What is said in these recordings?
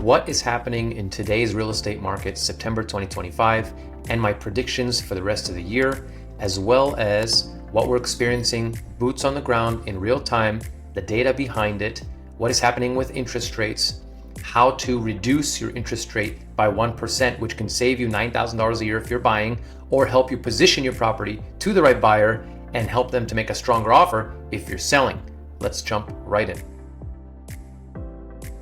what is happening in today's real estate market, September 2025, and my predictions for the rest of the year, as well as what we're experiencing, boots on the ground in real time, the data behind it, what is happening with interest rates, how to reduce your interest rate by 1%, which can save you $9,000 a year if you're buying, or help you position your property to the right buyer and help them to make a stronger offer if you're selling. Let's jump right in.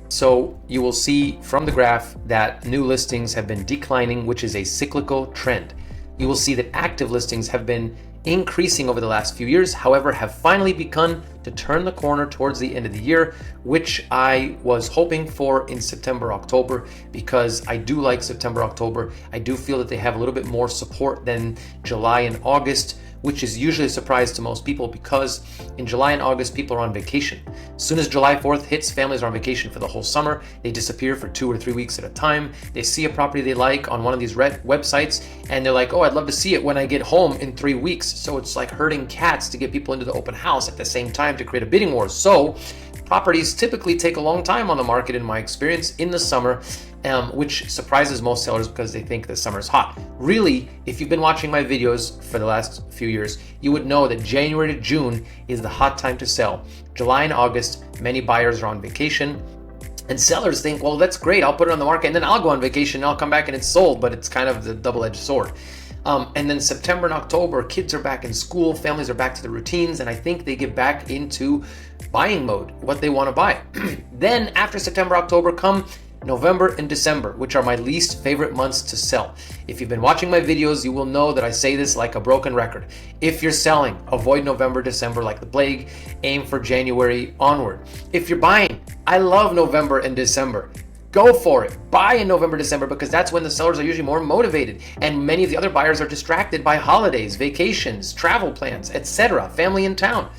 So you will see from the graph that new listings have been declining, which is a cyclical trend. You will see that active listings have been increasing over the last few years, however, have finally begun to turn the corner towards the end of the year, which I was hoping for in September, October, because I do like September, October. I do feel that they have a little bit more support than July and August, which is usually a surprise to most people because in July and August, people are on vacation. As soon as July 4th hits, families are on vacation for the whole summer. They disappear for 2 or 3 weeks at a time. They see a property they like on one of these websites and they're like, oh, I'd love to see it when I get home in 3 weeks. So it's like herding cats to get people into the open house at the same time to create a bidding war. So properties typically take a long time on the market, in my experience, in the summer, which surprises most sellers because they think the summer's hot. Really, if you've been watching my videos for the last few years, you would know that January to June is the hot time to sell. July and August, many buyers are on vacation. And sellers think, well, that's great, I'll put it on the market and then I'll go on vacation and I'll come back and it's sold, but it's kind of the double-edged sword. And then September and October, kids are back in school, families are back to their routines, and I think they get back into buying mode, what they want to buy. Then after September, October, come November and December, which are my least favorite months to sell. If you've been watching my videos, you will know that I say this like a broken record. If you're selling, avoid November, December like the plague, aim for January onward. If you're buying, I love November and December. Go for it. Buy in November, December, because that's when the sellers are usually more motivated. And many of the other buyers are distracted by holidays, vacations, travel plans, etc., family in town.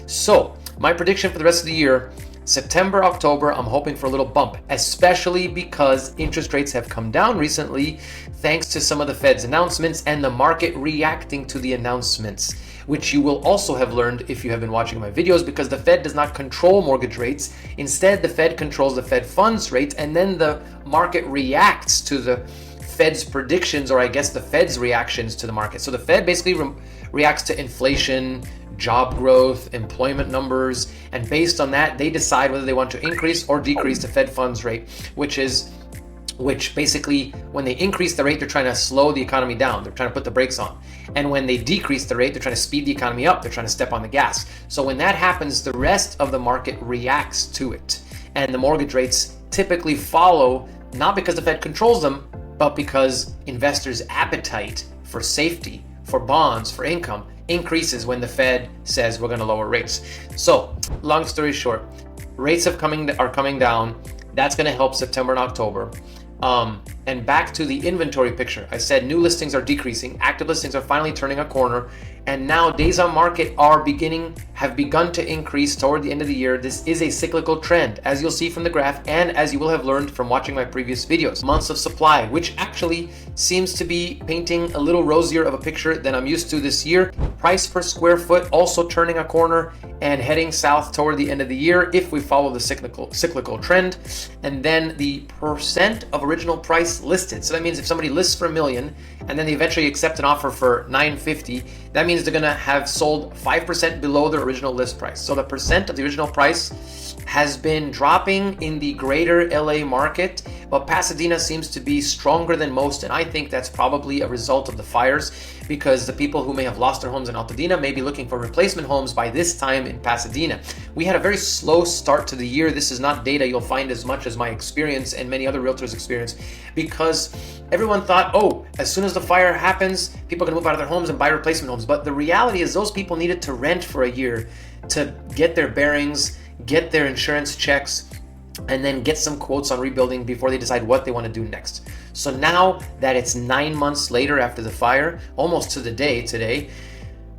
So my prediction for the rest of the year, September, October, I'm hoping for a little bump, especially because interest rates have come down recently thanks to some of the Fed's announcements and the market reacting to the announcements, which you will also have learned if you have been watching my videos, because the Fed does not control mortgage rates. Instead, the Fed controls the Fed funds rate, and then the market reacts to the Fed's predictions, or I guess the Fed's reactions to the market. So the Fed basically reacts to inflation, job growth, employment numbers, and based on that, they decide whether they want to increase or decrease the Fed funds rate, which basically, when they increase the rate, they're trying to slow the economy down. They're trying to put the brakes on. And when they decrease the rate, they're trying to speed the economy up. They're trying to step on the gas. So when that happens, the rest of the market reacts to it. And the mortgage rates typically follow, not because the Fed controls them, but because investors' appetite for safety, for bonds, for income increases when the Fed says we're going to lower rates. So long story short, rates are coming down. That's going to help September and October. And back to the inventory picture. I said new listings are decreasing. Active listings are finally turning a corner. And now days on market have begun to increase toward the end of the year. This is a cyclical trend, as you'll see from the graph and as you will have learned from watching my previous videos. Months of supply, which actually seems to be painting a little rosier of a picture than I'm used to this year. Price per square foot also turning a corner and heading south toward the end of the year if we follow the cyclical trend. And then the percent of original price listed. So that means if somebody lists for $1 million and then they eventually accept an offer for $950, that means they're going to have sold 5% below their original list price. So the percent of the original price has been dropping in the greater LA market, but Pasadena seems to be stronger than most, and I think that's probably a result of the fires, because the people who may have lost their homes in Altadena may be looking for replacement homes by this time in Pasadena. We had a very slow start to the year. This is not data you'll find as much as my experience and many other realtors' experience, because everyone thought, oh, as soon as the fire happens, people are going to move out of their homes and buy replacement homes. But the reality is those people needed to rent for a year to get their bearings, get their insurance checks, and then get some quotes on rebuilding before they decide what they want to do next. So now that it's 9 months later after the fire, almost to the day today,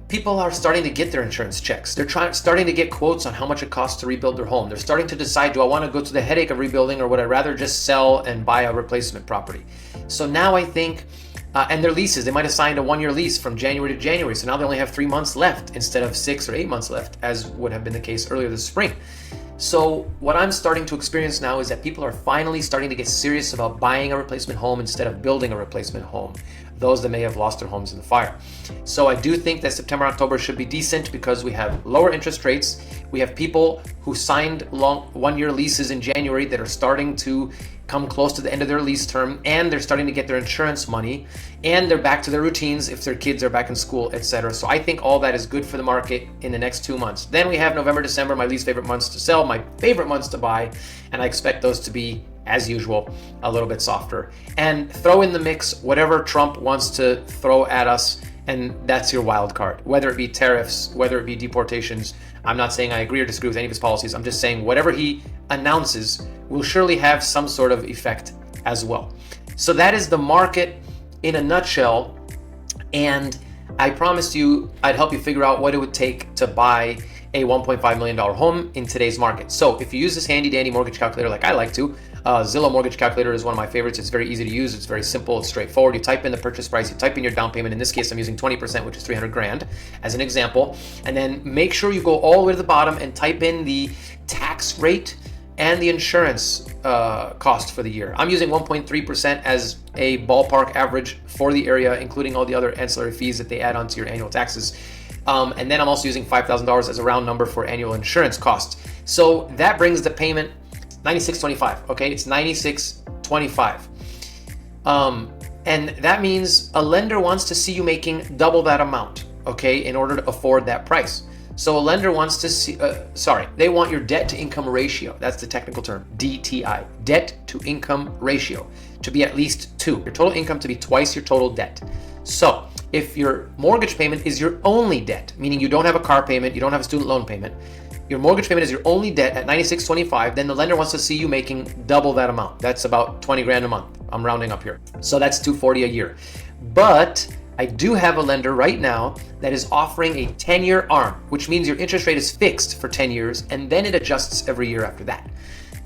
people are starting to get their insurance checks. They're starting to get quotes on how much it costs to rebuild their home. They're starting to decide, do I want to go through the headache of rebuilding, or would I rather just sell and buy a replacement property? So now I think And their leases, they might have signed a 1-year lease from January to January. So now they only have 3 months left instead of 6 or 8 months left, as would have been the case earlier this spring. So what I'm starting to experience now is that people are finally starting to get serious about buying a replacement home instead of building a replacement home, those that may have lost their homes in the fire. So I do think that September, October should be decent because we have lower interest rates. We have people who signed long 1-year leases in January that are starting to come close to the end of their lease term, and they're starting to get their insurance money, and they're back to their routines if their kids are back in school, etc. So I think all that is good for the market in the next 2 months. Then we have November, December, my least favorite months to sell, my favorite months to buy, and I expect those to be, as usual, a little bit softer. And throw in the mix whatever Trump wants to throw at us, and that's your wild card. Whether it be tariffs, whether it be deportations. I'm not saying I agree or disagree with any of his policies. I'm just saying whatever he announces will surely have some sort of effect as well. So that is the market in a nutshell. And I promised you I'd help you figure out what it would take to buy a $1.5 million home in today's market. So if you use this handy dandy mortgage calculator like I like to, Zillow Mortgage Calculator is one of my favorites. It's very easy to use. It's very simple. It's straightforward. You type in the purchase price. You type in your down payment. In this case, I'm using 20%, which is 300 grand as an example. And then make sure you go all the way to the bottom and type in the tax rate and the insurance cost for the year. I'm using 1.3% as a ballpark average for the area, including all the other ancillary fees that they add onto your annual taxes. And then I'm also using $5,000 as a round number for annual insurance costs. So that brings the payment $96.25. Okay, it's $96.25. And that means a lender wants to see you making double that amount, okay, in order to afford that price. So a lender wants to see, they want your debt to income ratio. That's the technical term, DTI, debt to income ratio, to be at least 2. Your total income to be twice your total debt. So if your mortgage payment is your only debt, meaning you don't have a car payment, you don't have a student loan payment, your mortgage payment is your only debt at $96.25, then the lender wants to see you making double that amount. That's about 20 grand a month. I'm rounding up here. So that's $240 a year. But I do have a lender right now that is offering a 10-year ARM, which means your interest rate is fixed for 10 years and then it adjusts every year after that.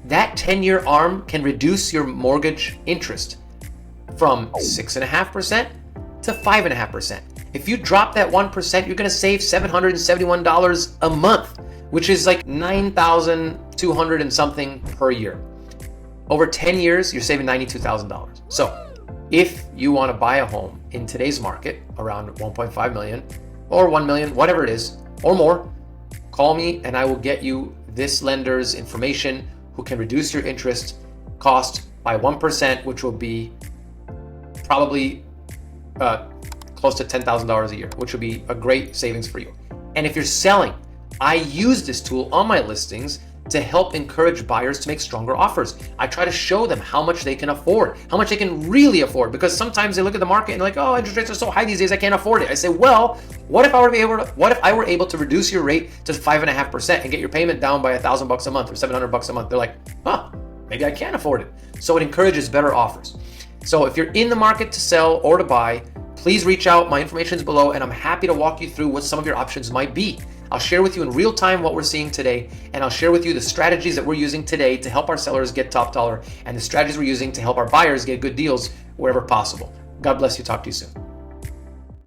That 10-year ARM can reduce your mortgage interest from 6.5% to 5.5%. If you drop that 1%, you're going to save $771 a month, which is like $9,200 and something per year. Over 10 years, you're saving $92,000. So if you want to buy a home in today's market around 1.5 million or 1 million, whatever it is, or more, call me and I will get you this lender's information who can reduce your interest cost by 1%, which will be probably close to $10,000 a year, which would be a great savings for you. And if you're selling, I use this tool on my listings to help encourage buyers to make stronger offers. I try to show them how much they can afford, how much they can really afford, because sometimes they look at the market and they're like, oh, interest rates are so high these days, I can't afford it. I say, well, what if I were able to reduce your rate to 5.5% and get your payment down by $1,000 a month or $700 a month? They're like, huh, maybe I can afford it. So it encourages better offers. So if you're in the market to sell or to buy, please reach out. My information is below, and I'm happy to walk you through what some of your options might be. I'll share with you in real time what we're seeing today, and I'll share with you the strategies that we're using today to help our sellers get top dollar and the strategies we're using to help our buyers get good deals wherever possible. God bless you. Talk to you soon.